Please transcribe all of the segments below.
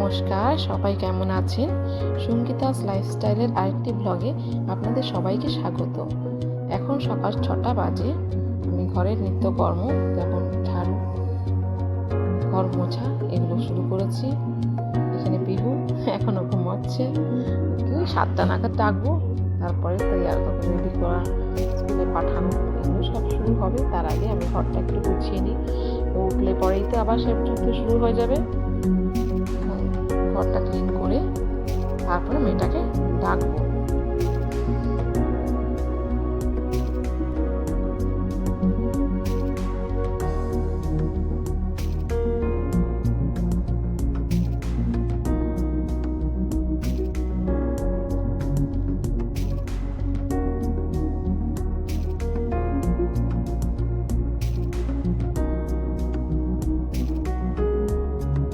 নমস্কার, সবাই কেমন আছেন? সঙ্গীতাস লাইফস্টাইলের আরেকটি ব্লগে আপনাদের সবাইকে স্বাগত। এখন সকাল 6টা বাজে। আমি ঘরের নিত্যকর্ম যেমন ঝাড়ু, ঘর মোছা এগুলো শুরু করেছি। এখানে পিহু এখনও ঘুমাচ্ছে, 7টা নাগাদ ডাকবো, তারপরে তৈয়ার করে রেডি করা, স্কুলে পাঠানো, এগুলো সব শুরু হবে। তার আগে আমি ঘরটা একটু গুছিয়ে নিই। উঠলে পরেই তো আবার সব যুদ্ধ শুরু হয়ে যাবে। ঘরটা ক্লিন করে তারপরে মেয়েটাকে ডাকবো।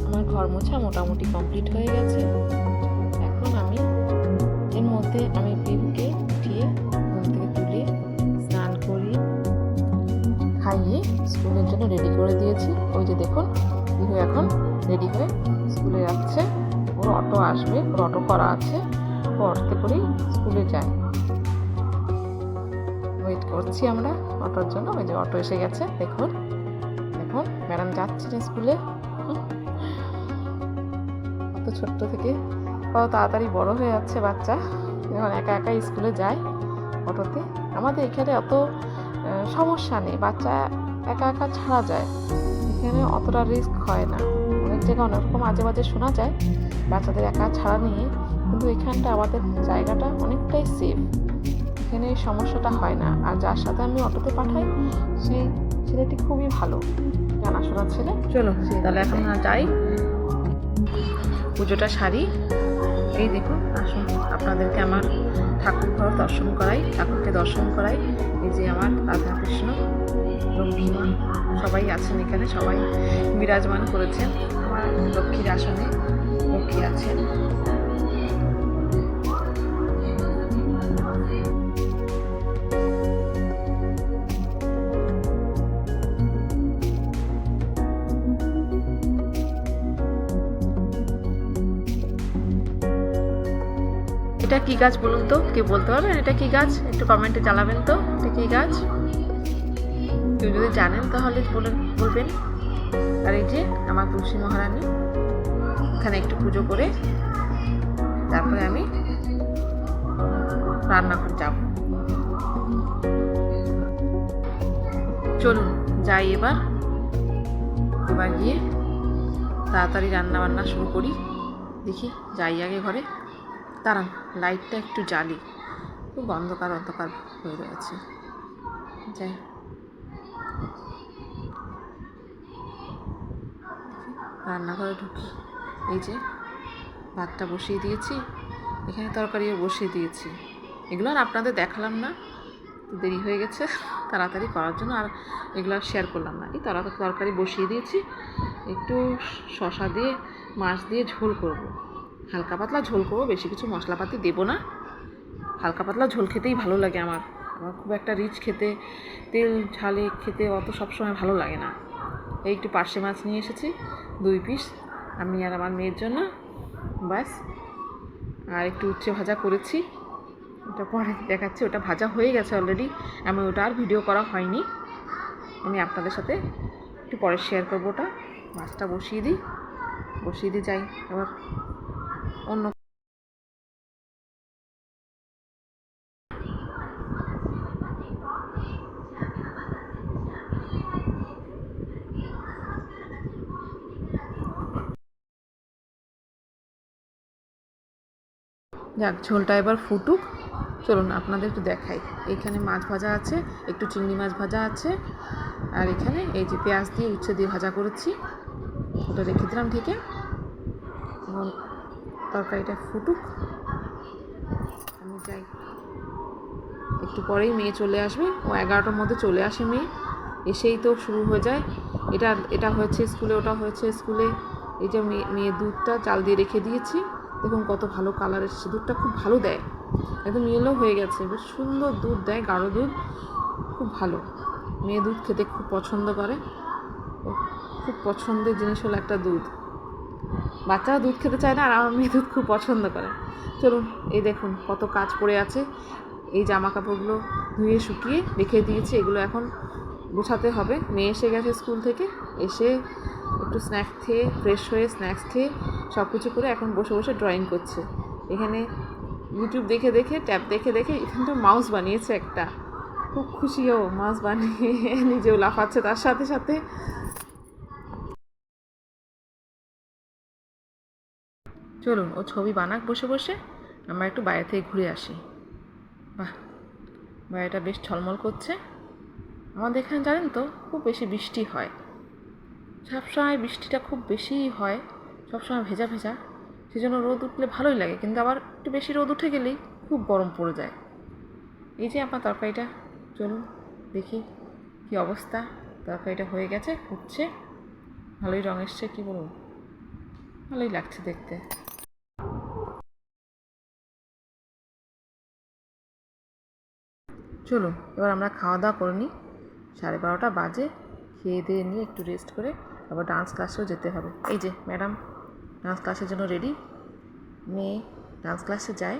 আমার ঘর মোছা মোটামুটি কমপ্লিট হয়ে গেছে। এখন আমি এর মধ্যে পিহুকে উঠিয়ে ঘুম থেকে তুলে স্নান করিয়ে খাইয়ে স্কুলের জন্য রেডি করে দিয়েছি। ওই যে দেখুন, পিহু এখন রেডি হয়ে স্কুলে যাচ্ছে। ওর অটো আসবে, ওর অটো করা আছে, ও অটোতে করেই স্কুলে যায়। ওয়েট করছি আমরা অটোর জন্য। ওই যে অটো এসে গেছে, দেখুন এখন ম্যাডাম যাচ্ছেন স্কুলে। অত ছোট্ট থেকে কত তাড়াতাড়ি বড় হয়ে যাচ্ছে বাচ্চা, এখন একা একা স্কুলে যায় অটোতে। আমাদের এখানে অত সমস্যা নেই, বাচ্চা একা একা ছাড়া যায়, এখানে অতটা রিস্ক হয় না। অনেক জায়গায় অনেক রকম আজে বাজে শোনা যায় বাচ্চাদের একা ছাড়া নিয়ে, কিন্তু এখানটা আমাদের জায়গাটা অনেকটাই সেফ, এখানে এই সমস্যাটা হয় না। আর যার সাথে আমি অটোতে পাঠাই সেই ছেলেটি খুবই ভালো, জানাশোনা ছেলে। চলো তাহলে এখন যাই, পুজোটা সারি। এই দেখুন, আসুন আপনাদেরকে আমার ঠাকুর ঘর দর্শন করাই, ঠাকুরকে দর্শন করাই। এই যে আমার রাধাকৃষ্ণ, লক্ষ্মীমা সবাই আছেন এখানে, সবাই বিরাজমান করেছেন। আমার লক্ষ্মীর আসনে লক্ষ্মী আছেন। এটা কি গাছ বলুন তো? কে বলতে পারবেন এটা কি গাছ? একটু কমেন্টে জানাবেন তো এটা কি গাছ। কেউ যদি জানেন তাহলে বলবেন। আর এই যে আমার তুলসী মহারানী, এখানে একটু পুজো করে তারপরে আমি রান্নাঘর যাব। চলুন যাই, এবার গিয়ে তাড়াতাড়ি রান্না বান্না শুরু করি। দেখি যাই আগে ঘরে, দাঁড়ান লাইটটা একটু জ্বালি, খুব অন্ধকার অন্ধকার হয়ে রয়েছে। যাই, রান্নাঘরে ঢুকি। এই যে ভাতটা বসিয়ে দিয়েছি, এখানে তরকারিও বসিয়ে দিয়েছি। এগুলো আর আপনাদের দেখালাম না, দেরি হয়ে গেছে তাড়াতাড়ি করার জন্য, আর এগুলো আর শেয়ার করলাম না। এই তরকারি বসিয়ে দিয়েছি, একটু শসা দিয়ে মাছ দিয়ে ঝোল করব, হালকা পাতলা ঝোল করবো, বেশি কিছু মশলাপাতি দেবো না। হালকা পাতলা ঝোল খেতেই ভালো লাগে আমার খুব একটা রিচ খেতে, তেল ঝালে খেতে অত সবসময় ভালো লাগে না। এই একটু পার্শে মাছ নিয়ে এসেছি 2 পিস, আমি আর আমার মেয়ের জন্য, ব্যাস। আর একটু উচ্ছে ভাজা করেছি, ওটা পরে দেখাচ্ছি। ওটা ভাজা হয়ে গেছে অলরেডি, আমি ওটা আর ভিডিও করা হয়নি, আমি আপনাদের সাথে একটু পরে শেয়ার করবো। ওটা মাছটা বসিয়ে দিই যাই এবার অন্য। যাক, ঝোলটা এবার ফুটুক। চলুন আপনাদের একটু দেখাই। এখানে মাছ ভাজা আছে, একটু চিংড়ি মাছ ভাজা আছে, আর এখানে এই যে পেঁয়াজ দিয়ে উচ্ছে দিয়ে ভাজা করেছি, ওটা রেখে দিলাম ঢেকে। এবং তরকারিটা ফুটুক, আমি যাই। একটু পরেই মেয়ে চলে আসবে, ও 11টার মধ্যে চলে আসে মেয়ে, এসেই তো শুরু হয়ে যায় এটা হয়েছে স্কুলে, ওটা হয়েছে স্কুলে। এই যে মেয়ে দুধটা চাল দিয়ে রেখে দিয়েছি, দেখুন কত ভালো কালার এসেছে, দুধটা খুব ভালো দেয়, একদম ইয়েলো হয়ে গেছে, বেশ সুন্দর দুধ দেয়, গাঢ় দুধ, খুব ভালো। মেয়ে দুধ খেতে খুব পছন্দ করে, খুব পছন্দের জিনিস হলো একটা দুধ। বাচ্চারা দুধ খেতে চায় না, আর আমার মেয়ে দুধ খুব পছন্দ করে। চলুন, এই দেখুন কত কাজ পড়ে আছে। এই জামা কাপড়গুলো ধুয়ে শুকিয়ে রেখে দিয়েছি, এগুলো এখন গোছাতে হবে। মেয়ে এসে গেছে স্কুল থেকে, এসে একটু স্ন্যাক্স খেয়ে ফ্রেশ হয়ে স্ন্যাক্স খেয়ে সব কিছু করে এখন বসে বসে ড্রয়িং করছে। এখানে ইউটিউব দেখে দেখে ট্যাব দেখে দেখে এখানটা মাউস বানিয়েছে একটা, খুব খুশিও মাউস বানিয়ে নিজেও লাফাচ্ছে তার সাথে সাথে। চলুন ও ছবি বানাক বসে বসে, আমরা একটু বাইরে থেকে ঘুরে আসি। বাহ, বাইরেটা বেশ ঝলমল করছে। আমাদের এখানে জানেন তো খুব বেশি বৃষ্টি হয়, সবসময় বৃষ্টিটা খুব বেশিই হয়, সবসময় ভেজা ভেজা। সেজন্য রোদ উঠলে ভালোই লাগে, কিন্তু আবার একটু বেশি রোদ উঠে গেলেই খুব গরম পড়ে যায়। এই যে আমার তরকারিটা, চলুন দেখি কী অবস্থা। তরকারিটা হয়ে গেছে, ফুটছে, ভালোই রঙ এসছে, কী বলুন, ভালোই লাগছে দেখতে। চলুন এবার আমরা খাওয়া দাওয়া করে নিই, 12:30 বাজে। খেয়ে দিয়ে নিয়ে একটু রেস্ট করে আবার ডান্স ক্লাসেও যেতে হবে। এই যে ম্যাডাম ডান্স ক্লাসের জন্য রেডি, মেয়ে ডান্স ক্লাসে যায়।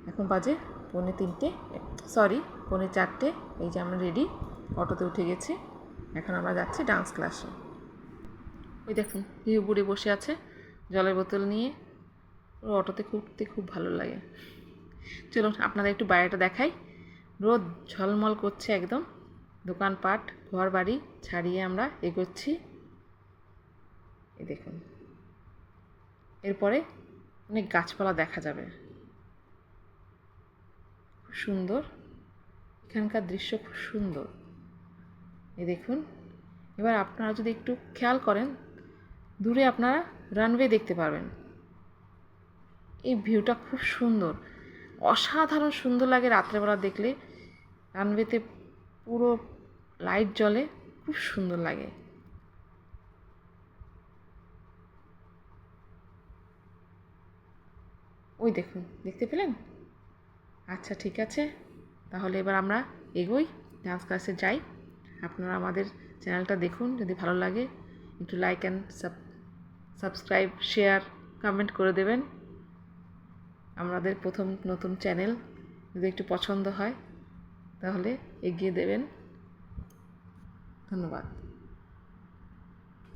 এখন বাজে 3:45, সরি 4:45। এই যে আমরা রেডি, অটোতে উঠে গেছি, এখন আমরা যাচ্ছি ডান্স ক্লাসে। ওই দেখুন হিউ বুড়ি বসে আছে জলের বোতল নিয়ে, ওর অটোতে উঠতে খুব ভালো লাগে। চলুন আপনাদের একটু বাইরেটা দেখাই, রোদ ঝলমল করছে একদম, দোকানপাট ঘর বাড়ি ছাড়িয়ে আমরা এগোচ্ছি। এই দেখুন এরপরে অনেক গাছপালা দেখা যাবে, খুব সুন্দর, এখানকার দৃশ্য খুব সুন্দর। এই দেখুন, এবার আপনারা যদি একটু খেয়াল করেন, দূরে আপনারা রানওয়ে দেখতে পারবেন। এই ভিউটা খুব সুন্দর, অসাধারণ সুন্দর লাগে রাত্রেবেলা দেখলে। রানওয়েতে পুরো লাইট জ্বলে, খুব সুন্দর লাগে। ওই দেখুন, দেখতে পেলেন? আচ্ছা ঠিক আছে, তাহলে এবার আমরা এগোই, ডান্স ক্লাসে যাই। আপনারা আমাদের চ্যানেলটা দেখুন, যদি ভালো লাগে একটু like and subscribe, share, comment করে দেবেন। আমাদের প্রথম নতুন চ্যানেল, যদি একটু পছন্দ হয় তাহলে এগিয়ে দেবেন। ধন্যবাদ।